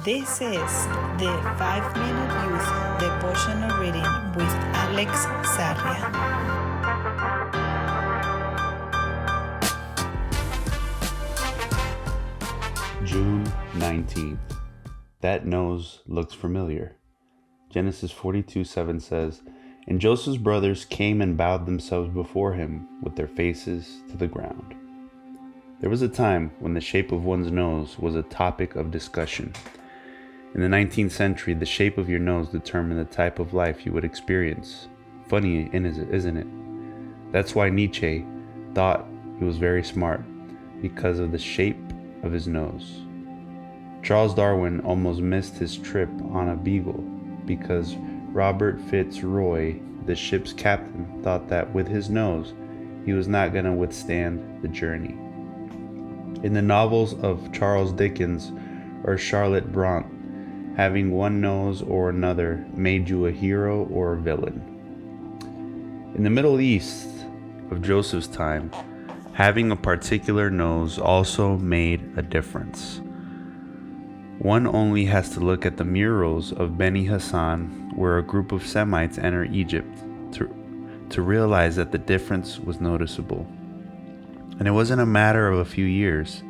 This is the 5-Minute Youth Devotional Reading with Alex Sarria. June 19th. That nose looks familiar. Genesis 42:7 says, "And Joseph's brothers came and bowed themselves before him with their faces to the ground." There was a time when the shape of one's nose was a topic of discussion. In the 19th century, the shape of your nose determined the type of life you would experience. Funny, isn't it? That's why Nietzsche thought he was very smart, because of the shape of his nose. Charles Darwin almost missed his trip on a beagle because Robert Fitzroy, the ship's captain, thought that with his nose, he was not going to withstand the journey. In the novels of Charles Dickens or Charlotte Brontë, having one nose or another made you a hero or a villain. In the Middle East of Joseph's time, having a particular nose also made a difference. One only has to look at the murals of Beni Hassan, where a group of Semites enter Egypt, to realize that the difference was noticeable. And it wasn't a matter of a few years.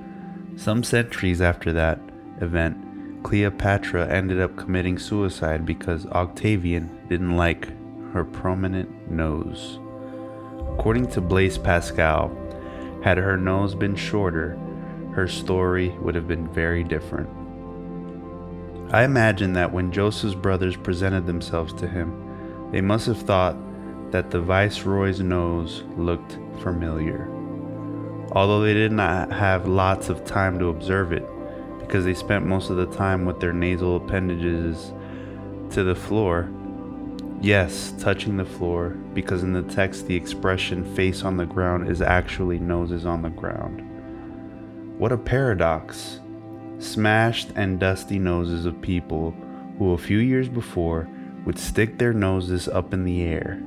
Some centuries after that event, Cleopatra ended up committing suicide because Octavian didn't like her prominent nose. According to Blaise Pascal, had her nose been shorter, her story would have been very different. I imagine that when Joseph's brothers presented themselves to him, they must have thought that the viceroy's nose looked familiar. Although they did not have lots of time to observe it, because they spent most of the time with their nasal appendages to the floor. Yes, touching the floor, because in the text the expression face on the ground is actually noses on the ground. What a paradox! Smashed and dusty noses of people who a few years before would stick their noses up in the air.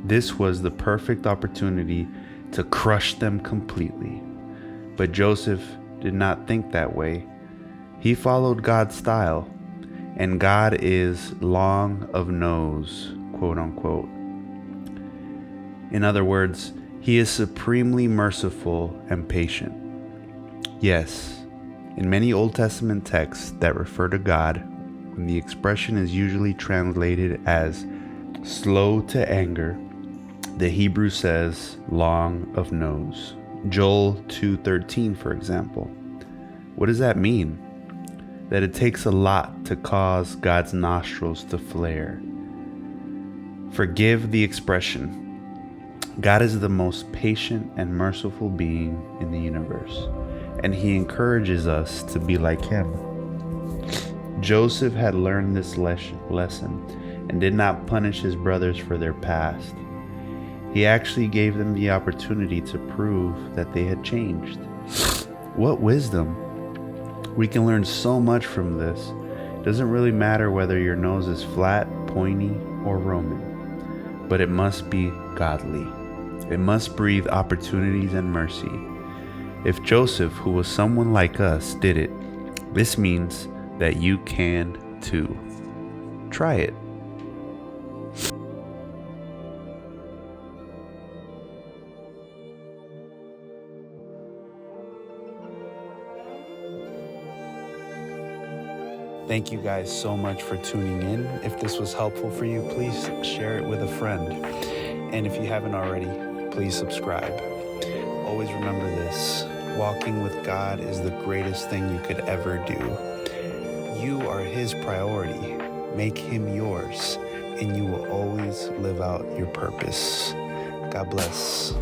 This was the perfect opportunity to crush them completely. But Joseph did not think that way. He followed God's style, and God is long of nose, quote unquote. In other words, he is supremely merciful and patient. Yes, in many Old Testament texts that refer to God, when the expression is usually translated as slow to anger, the Hebrew says long of nose. Joel 2:13, for example. What does that mean? That it takes a lot to cause God's nostrils to flare. Forgive the expression. God is the most patient and merciful being in the universe, and he encourages us to be like him. Joseph had learned this lesson and did not punish his brothers for their past. He actually gave them the opportunity to prove that they had changed. What wisdom! We can learn so much from this. It doesn't really matter whether your nose is flat, pointy, or Roman, but it must be godly. It must breathe opportunities and mercy. If Joseph, who was someone like us, did it, this means that you can too. Try it. Thank you guys so much for tuning in. If this was helpful for you, please share it with a friend. And if you haven't already, please subscribe. Always remember this: walking with God is the greatest thing you could ever do. You are his priority. Make him yours, and you will always live out your purpose. God bless.